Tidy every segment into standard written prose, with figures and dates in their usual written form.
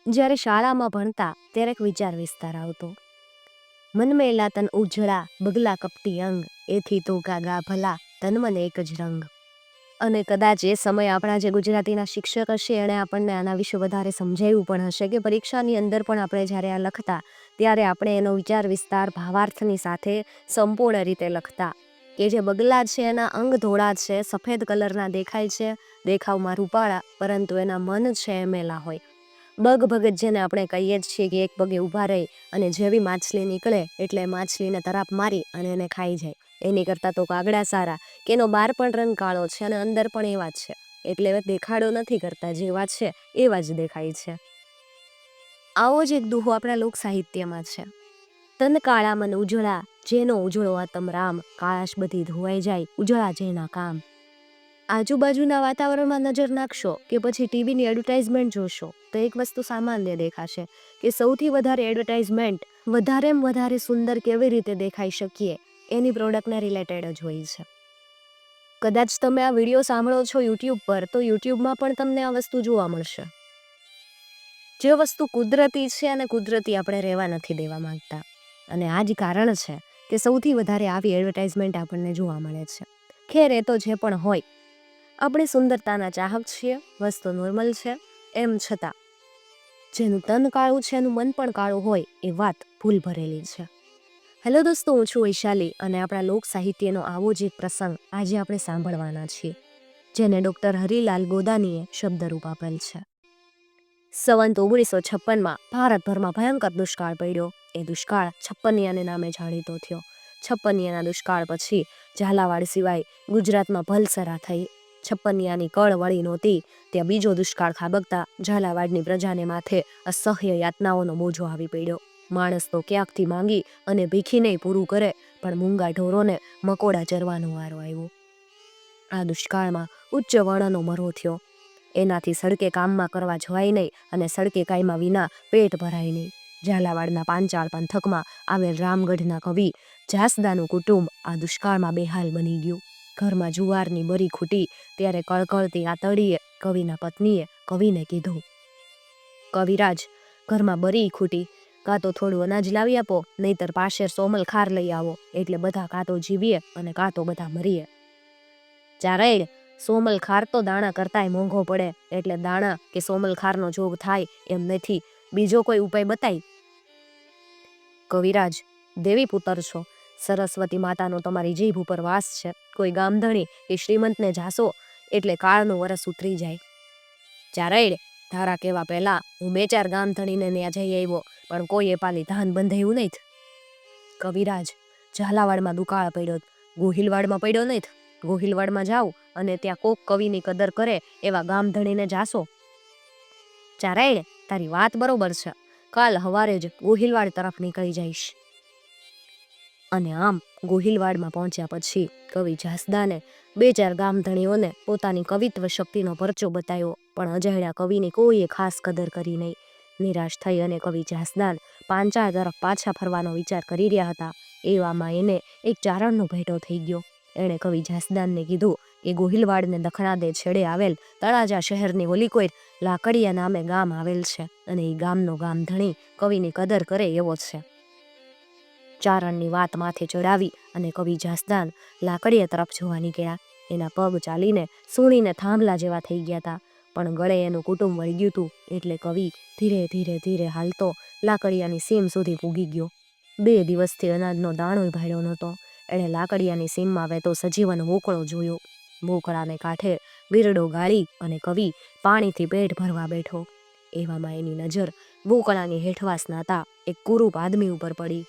જ્યારે શાળામાં ભણતા ત્યારે એક વિચાર વિસ્તાર આવતો, મન મેલા તન ઉજળા બગલા કપટી અંગ, એથી તો ગાગા ભલા તન મન એક જ રંગ. અને કદાચ એ સમય આપણા જે ગુજરાતીના શિક્ષક હશે એણે આપણને આના વિશે વધારે સમજાવ્યું પણ હશે કે પરીક્ષાની અંદર પણ આપણે જ્યારે આ લખતા ત્યારે આપણે એનો વિચાર વિસ્તાર ભાવાર્થની સાથે સંપૂર્ણ રીતે લખતા કે જે બગલા છે એના અંગ ધોળા છે, સફેદ કલરના દેખાય છે, દેખાવમાં રૂપાળા, પરંતુ એના મન છે એ મેલા હોય. બગ ભગત જેને આપણે કહીએ જ છીએ કે એક પગે ઊભા રહી અને જેવી માછલી નીકળે એટલે માછલીને તરાપ મારી અને એને ખાઈ જાય. એની કરતાં તો કાગડા સારા કે એનો બહાર પણ રંગ કાળો છે અને અંદર પણ એવા જ છે, એટલે દેખાડો નથી કરતા, જેવા છે એવા જ દેખાય છે. આવો જ એક દુહો આપણા લોક સાહિત્યમાં છે. તન કાળા મન ઉજળા, જેનો ઉજળો આતમ રામ, કાળાશ બધી ધોવાઈ જાય ઉજળા જેના કામ. આજુબાજુના વાતાવરણમાં નજર નાખશો કે પછી ટીવીની એડવર્ટાઇઝમેન્ટ જોશો તો એક વસ્તુ સામાન્ય દેખાશે કે સૌથી વધારે એડવર્ટાઇઝમેન્ટ વધારે સુંદર કેવી રીતે દેખાઈ શકીએ એની પ્રોડક્ટને રિલેટેડ જ હોય છે. કદાચ તમે આ વિડીયો સાંભળો છો યુટ્યુબ પર તો યુટ્યુબમાં પણ તમને આ વસ્તુ જોવા મળશે. જે વસ્તુ કુદરતી છે અને કુદરતી આપણે રહેવા નથી દેવા માંગતા, અને આ જ કારણ છે કે સૌથી વધારે આવી એડવર્ટાઇઝમેન્ટ આપણને જોવા મળે છે. ખેર એ તો જે પણ હોય, આપણે સુંદરતાના ચાહક છીએ, વસ્તુ નોર્મલ છે, એમ છતાં જેનું તન કાળું છે એનું મન પણ કાળું હોય એ વાત ભૂલ ભરેલી છે. હેલો દોસ્તો, હું છું વૈશાલી અને આપણા લોક સાહિત્યનો આવો જ એક પ્રસંગ આજે આપણે સાંભળવાના છીએ, જેને ડૉક્ટર હરિલાલ ગોદાનીએ શબ્દરૂપ આપેલ છે. સંવંત 1956માં ભારતભરમાં ભયંકર દુષ્કાળ પડ્યો. એ દુષ્કાળ છપ્પનિયાને નામે જાણીતો થયો. છપ્પનિયાના દુષ્કાળ પછી ઝાલાવાડ સિવાય ગુજરાતમાં ભલસરા થઈ. છપ્પનિયાની કળ વળી નહોતી ત્યાં બીજો દુષ્કાળ ખાબકતા ઝાલાવાડની પ્રજાને માથે અસહ્ય યાતનાઓનો બોજો આવી પડ્યો. માણસ તો ક્યાંકથી માંગી અને ભીખીને પૂરું કરે, પણ મૂંગા ઢોરોને મકોડા ચરવાનો વારો આવ્યો. આ દુષ્કાળમાં ઉચ્ચ વર્ણનો મરો થયો. એનાથી સડકે કામમાં કરવા જવાય નહીં અને સડકે કાંઈમાં વિના પેટ ભરાય નહીં. ઝાલાવાડના પાંચાળ પંથકમાં આવેલ રામગઢના કવિ જાસદાનું કુટુંબ આ દુષ્કાળમાં બેહાલ બની ગયું. ઘરમાં જુવારની બરી ખૂટી ત્યારે કળકળતી આતડીએ કવિના પત્નીએ કવિને કીધું, કવિરાજ, ઘરમાં બરી ખૂટી, કાં તો થોડું અનાજ લાવી આપો, નહીતર પાશેર સોમલ ખાર લઈ આવો, એટલે બધા કાં તો જીવીએ અને કાં તો બધા મરીએ. ચારેય, સોમલ ખાર તો દાણા કરતાંય મોંઘો પડે, એટલે દાણા કે સોમલ ખારનો જોગ થાય એમ નથી, બીજો કોઈ ઉપાય બતાય. કવિરાજ, દેવી પુત્ર છો, સરસ્વતી માતાનો તમારી જીભ ઉપર વાસ છે. કોઈ ગામધણી કે શ્રીમંતને જાશો એટલે કાળનું વરસ ઉતરી જાય. ચારેય, તારા કહેવા પહેલા હું 2-4 ગામધણીને ત્યાં જઈ આવ્યો, પણ કોઈ એ પાલી ધાન બંધાયું નહીં. કવિરાજ, ઝાલાવાડમાં દુકાળ પડ્યો, ગોહિલવાડમાં પડ્યો નહીં. ગોહિલવાડમાં જાઓ અને ત્યાં કોક કવિની કદર કરે એવા ગામધણીને જાશો. ચારેય, તારી વાત બરોબર છે, કાલ સવારે જ ગોહિલવાડ તરફ નીકળી જઈશ. અને આમ ગોહિલવાડમાં પહોંચ્યા પછી કવિ જાસદાને 2-4 ગામધણીઓને પોતાની કવિત્વ શક્તિનો પરચો બતાવ્યો, પણ અજાણ્યા કવિની કોઈએ ખાસ કદર કરી નહીં. નિરાશ થઈ અને કવિ જાસદાન પાંચાળ તરફ પાછા ફરવાનો વિચાર કરી રહ્યા હતા. એવામાં એને એક ચારણનો ભેટો થઈ ગયો. એણે કવિ જાસદાનને કીધું કે ગોહિલવાડને દખણાદે છેડે આવેલ તળાજા શહેરની ઓલી કોઈ લાકડિયા નામે ગામ આવેલ છે અને એ ગામનો ગામધણી કવિની કદર કરે એવો છે. ચારણની વાત માથે ચડાવી અને કવિ જાસદાન લાકડિયા તરફ જોવા નીકળ્યા. એના પગ ચાલીને સૂણીને થાંભલા જેવા થઈ ગયા હતા, પણ ગળે એનું કુટુંબ વળી ગયું હતું, એટલે કવિ ધીરે હાલતો લાકડિયાની સીમ સુધી પૂગી ગયો. 2 દિવસથી અનાજનો દાણો ભાડ્યો નહોતો. એણે લાકડિયાની સીમમાં વહેતો સજીવન વોકળો જોયો. વોકળાને કાંઠે વીરડો ગાળી અને કવિ પાણીથી પેટ ભરવા બેઠો. એવામાં એની નજર વોકળાની હેઠવાસ નાતા એક કુરૂપ આદમી ઉપર પડી.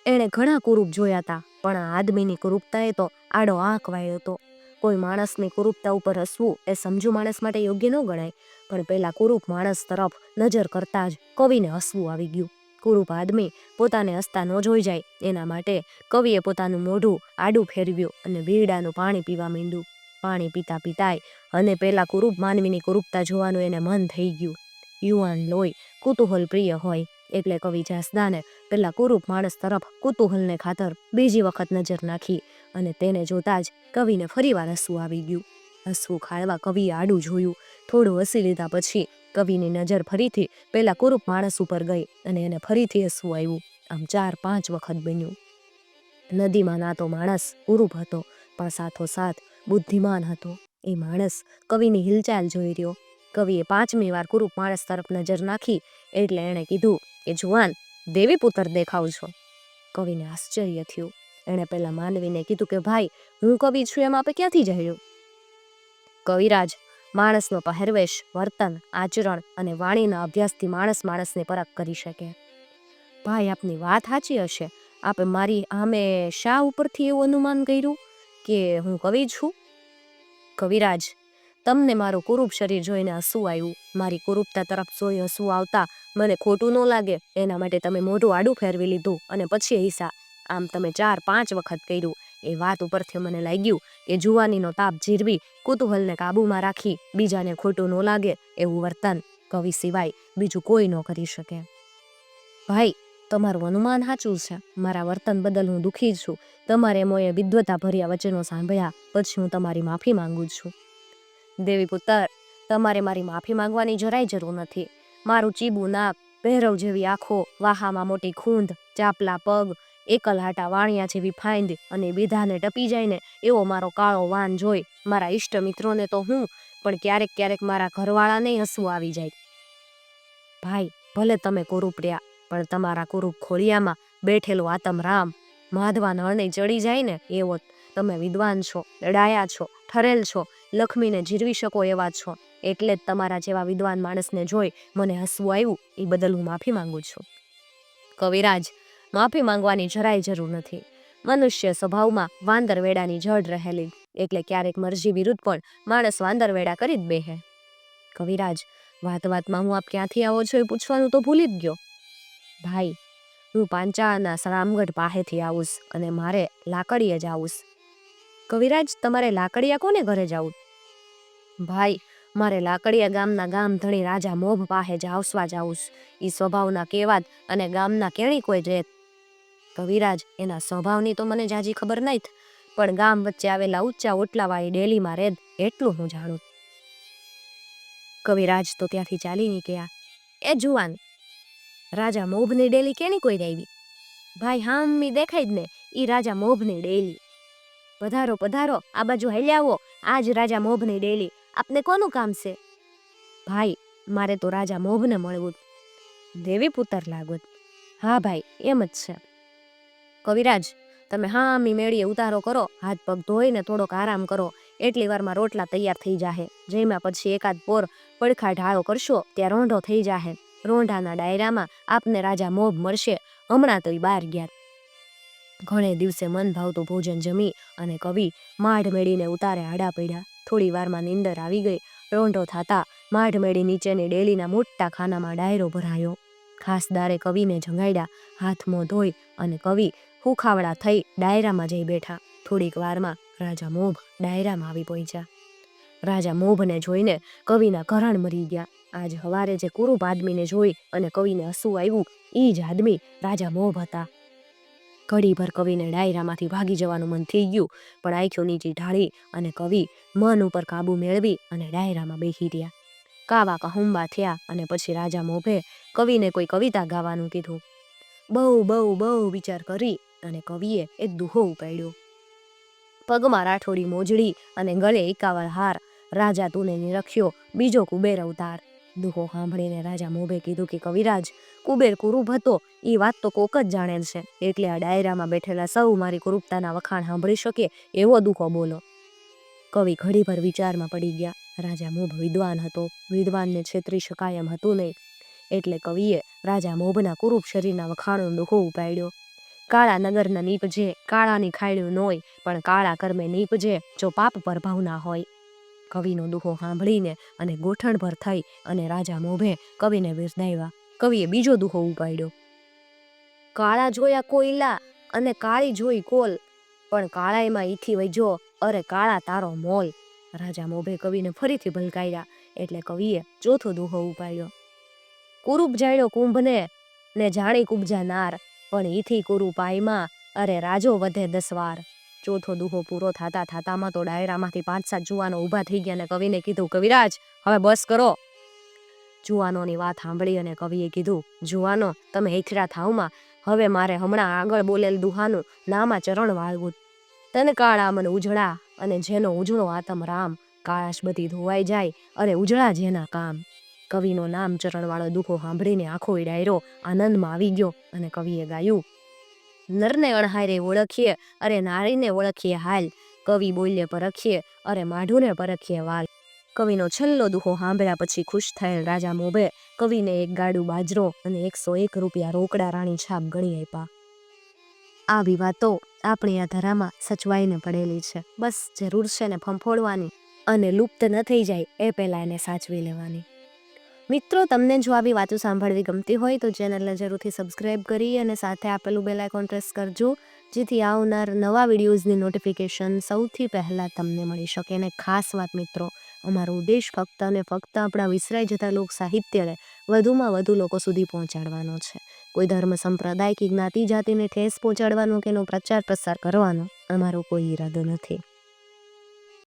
એણે ઘણા કુરૂપ જોયા હતા, પણ આ આદમીની કુરૂપતાએ તો આડો આંખ વાળ્યો હતો. કોઈ માણસની કુરૂપતા ઉપર હસવું એ સમજુ માણસ માટે યોગ્ય ન ગણાય, પણ પેલા કુરૂપ માણસ તરફ નજર કરતા જ કવિને હસવું આવી ગયું. કુરૂપ આદમી પોતાને હસતા ન જોઈ જાય એના માટે કવિએ પોતાનું મોઢું આડું ફેરવ્યું અને વીરડાનું પાણી પીવા માંડ્યું. પાણી પીતા પીતાય અને પેલા કુરૂપ માનવીની કુરૂપતા જોવાનું એને મન થઈ ગયું. યુવાન લોહી કુતૂહલ પ્રિય હોય, એટલે કવિ જાસદાને પેલા કુરૂપ માણસ તરફ કુતૂહલને ખાતર બીજી વખત નજર નાખી અને તેને જોતા જ કવિને ફરીવાર હસવું આવી ગયું. હસવું ખાળવા કવિએ આડું જોયું. થોડું હસી લીધા પછી કવિની નજર ફરીથી પેલા કુરૂપ માણસ ઉપર ગઈ અને એને ફરીથી હસવું આવ્યું. આમ 4-5 વખત બન્યું. નદીમાં નાતો માણસ કુરૂપ હતો, પણ સાથોસાથ બુદ્ધિમાન હતો. એ માણસ કવિની હિલચાલ જોઈ રહ્યો. કવિએ 5મી વાર કુરૂપ માણસ તરફ નજર નાખી એટલે એણે કીધું કે જુવાન, દેવી પુત્ર દેખાવ છો. કવિને આશ્ચર્ય થયું. એણે પેલા માનવીને કીધું કે ભાઈ, હું કવિ છું એમ આપે ક્યાંથી જાણ્યું? કવિરાજ, માણસનો પહેરવેશ, વર્તન, આચરણ અને વાણીના અભ્યાસથી માણસની પરખ કરી શકે. ભાઈ, આપની વાત સાચી હશે. આપે મારી આમે શા ઉપરથી એવું અનુમાન કર્યું કે હું કવિ છું? કવિરાજ, તમને મારું કુરૂપ શરીર જોઈને હસવું આવ્યું. મારી કુરૂપતા તરફ જોઈ હસવું આવતા મને ખોટું ન લાગે એના માટે તમે મોઢું આડું ફેરવી લીધું અને પછી હૈસા. આમ તમે 4-5 વખત કર્યું. એ વાત ઉપરથી મને લાગ્યું કે જુવાનીનો તાપ જીરવી, કુતૂહલને કાબૂમાં રાખી, બીજાને ખોટું ન લાગે એવું વર્તન કવિ સિવાય બીજું કોઈ ન કરી શકે. ભાઈ, તમારું અનુમાન સાચું છે. મારા વર્તન બદલ હું દુઃખી છું. તમારે મોએ વિદ્વતા ભર્યા વચનો સાંભળ્યા પછી હું તમારી માફી માંગુ છું. દેવી પુત્ર, તમારે મારી માફી માંગવાની જરાય જરૂર નથી. મારું ચીબું નાક, ભૈરવ જેવી આંખો, વાહામાં મોટી ખૂંધ, ચાપલા પગ, એકલહાટા વાણિયા જેવી ફાંદ અને બીધાને ટપી જાય ને એવો મારો કાળો વાન જોઈ મારા ઈષ્ટ મિત્રોને તો હું, પણ ક્યારેક ક્યારેક મારા ઘરવાળાને હસવું આવી જાય. ભાઈ, ભલે તમે કુરૂપ રહ્યા, પણ તમારા કુરૂપ ખોળિયામાં બેઠેલો આત્મરામ માધવા નળને ચડી જાય ને એવો તમે વિદ્વાન છો, ડાયા છો, ઠરેલ છો, લક્ષ્મીને જીરવી શકો એવા છો. એટલે જ તમારા જેવા વિદ્વાન માણસને જોઈ મને હસવું આવ્યું. એ બદલ હું માફી માંગુ છું. કવિરાજ, માફી માંગવાની જરાય જરૂર નથી. મનુષ્ય સ્વભાવમાં વાંદર વેડાની જડ રહેલી, એટલે ક્યારેક મરજી વિરુદ્ધ પણ માણસ વાંદર વેડા કરી જ બેહે. કવિરાજ, વાતમાં હું આપ ક્યાંથી આવો છો એ પૂછવાનું તો ભૂલી જ ગયો. ભાઈ, હું પાંચાળના રામગઢ પાસેથી આવુંસ અને મારે લાકડીએ જ આવુંસ. કવિરાજ, તમારે લાકડિયા કોને ઘરે જાવું? ભાઈ, મારે લાકડિયા ગામના ગામ ધણી રાજા મોભ પાસે જાવસવા જાવુંસ. એ સ્વભાવના કેવાત અને ગામના કેણી કોઈ રેત. કવિરાજ, એના સ્વભાવની તો મને જાજી ખબર નહીં, પણ ગામ વચ્ચે આવેલા ઊંચા ઓટલાવાળી ડેલીમાં રેદ એટલું હું જાણું. કવિરાજ તો ત્યાંથી ચાલી નીકળ્યા. એ જુવાન, રાજા મોભની ડેલી કેની કોઈ આવી? ભાઈ, હામી દેખાય જ ને, ઈ રાજા મોભની ડેલી. પધારો પધારો, આ બાજુ હાલ્યા આવો. આજ રાજા મોભની ડેલી. આપને કોનું કામ છે? ભાઈ, મારે તો રાજા મોભને મળવું. દેવી પુત્ર લાગોત. હા ભાઈ, એમ જ છે. કવિરાજ, તમે હામી મેળીએ ઉતારો કરો, હાથ પગ ધોઈને થોડોક આરામ કરો. એટલી વારમાં રોટલા તૈયાર થઈ જાહે. જેમાં પછી એકાદ પોર પડખા ઢાળો કરશો ત્યાં રોંઢો થઈ જાહે. રોંઢાના ડાયરામાં આપને રાજા મોભ મળશે. હમણાં તો ઈ બહાર ગયા. ઘણે દિવસે મન ભાવતું ભોજન જમી અને કવિ માઢ મેળીને ઉતારે આડા પડ્યા. થોડી વારમાં નીંદર આવી ગઈ. રોંઢો થાતા માઢ મેળી નીચેની ડેલીના મોટા ખાનામાં ડાયરો ભરાયો. ખાસદારે કવિને જંગાડ્યા. હાથ મોં ધોઈ અને કવિ હુખાવડા થઈ ડાયરામાં જઈ બેઠા. થોડીક વારમાં રાજા મોભ ડાયરામાં આવી પહોંચ્યા. રાજા મોભને જોઈને કવિના ઘરાણ મરી ગયા. આજ હવારે જે કુરૂપ આદમીને જોઈ અને કવિને હસવું આવ્યું, ઈ જ આદમી રાજા મોભ હતા. ઘડીભર કવિને ડાયરામાંથી ભાગી જવાનું મન થઈ ગયું, પણ આંખો નીચી ઢાળી અને કવિ મન ઉપર કાબુ મેળવી અને ડાયરામાં બેસી રહ્યા. કાવા કહુંબા થયા અને પછી રાજા મોભે કવિને કોઈ કવિતા ગાવાનું કીધું. બહુ બહુ બહુ વિચાર કરી અને કવિએ એક દુહો ઉપાડ્યો. પગમાં રાઠોડી મોજડી અને ગળે એકાવળ હાર, રાજા તુને નિરખ્યો બીજો કુબેર અવતાર. દુહો સાંભળીને રાજા મોભે કીધું કે કવિરાજ, કુબેર કુરૂપ હતો એ વાત તો કોક જ જાણેલ છે, એટલે આ ડાયરામાં બેઠેલા સૌ મારી કુરૂપતાના વખાણ સાંભળી શકે એવો દુહો બોલો. કવિ ઘડીભર વિચારમાં પડી ગયા. રાજા મોભ વિદ્વાન હતો, વિદ્વાનને છેતરી શકાય એમ હતું નહીં, એટલે કવિએ રાજા મોભના કુરૂપ શરીરના વખાણનો દુહો ઉપાડ્યો. કાળા નગરના નીપજે કાળાની ખાયડ્યું નોય, પણ કાળા કર્મે નીપજે જો પાપ પ્રભાવ ના હોય. કવિનો દુહો સાંભળીને અને ગોઠણભર થઈ અને રાજા મોભે કવિને બિરદાવ્યા. કવિએ બીજો દુહો ઉપાડ્યો. કાળા જોયા કોયલા અને કાળી જોઈ કોલ, પણ કાળાઈમાં ઈથી વજો અરે કાળા તારો મોલ. રાજા મોભે કવિને ફરીથી ભલકાયા એટલે કવિએ ચોથો દુહો ઉપાડ્યો. કુરૂપ જાળ્યો કુંભને ને જાણી કુબજા નાર, પણ ઈથી કુરૂપ આઈમાં અરે રાજો વધે 10 વાર. ચોથો દુહો પૂરો થાતામાં તો ડાયરામાંથી 5-7 જુવાનો ઊભા થઈ ગયા અને કવિને કીધું, કવિરાજ, હવે બસ કરો. જુવાનોની વાત સાંભળી અને કવિએ કીધું, જુવાનો તમે એકરા થાવમાં, હવે મારે હમણાં આગળ બોલેલ દુહાનું નામાં ચરણ વાળવું. તન કાળા મન ઉજળા અને જેનો ઉજળો આતમ રામ, કાળાશ બધી ધોવાઈ જાય અને ઉજળા જેના કામ. કવિનો નામ ચરણવાળો દુહો સાંભળીને આખો ડાયરો આનંદમાં આવી ગયો અને કવિએ ગાયું, નરને અણહારે ઓળખીએ અરે નારીને ઓળખીએ હાલ, કવિ બોલ્ય પરખીએ અરે માઢુને પરખીએ વાલ. કવિનો છેલ્લો દુહો સાંભળ્યા પછી ખુશ થયેલ રાજા મોભે કવિને 1 ગાડું બાજરો અને 101 રૂપિયા રોકડા રાણી છાપ ગણી આપ્યા. આવી વાતો આપણી આ ધરામાં સચવાઈને પડેલી છે. બસ જરૂર છે ને ફંફોડવાની અને લુપ્ત ન થઈ જાય એ પહેલાં એને સાચવી લેવાની. મિત્રો, તમને જો આવી વાતો સાંભળવી ગમતી હોય તો ચેનલને જરૂરથી સબસ્ક્રાઈબ કરી અને સાથે આપેલું બેલ આઇકોન પ્રેસ કરજો, જેથી આવનાર નવા વિડીયોઝની નોટિફિકેશન સૌથી પહેલાં તમને મળી શકે. અને ખાસ વાત મિત્રો, અમારો ઉદ્દેશ ફક્ત અને ફક્ત આપણા વિસરાઈ જતા લોક સાહિત્યને વધુમાં વધુ લોકો સુધી પહોંચાડવાનો છે. કોઈ ધર્મ સંપ્રદાય કે જ્ઞાતિ જાતિને ઠેસ પહોંચાડવાનો કે એનો પ્રચાર પ્રસાર કરવાનો અમારો કોઈ ઈરાદો નથી.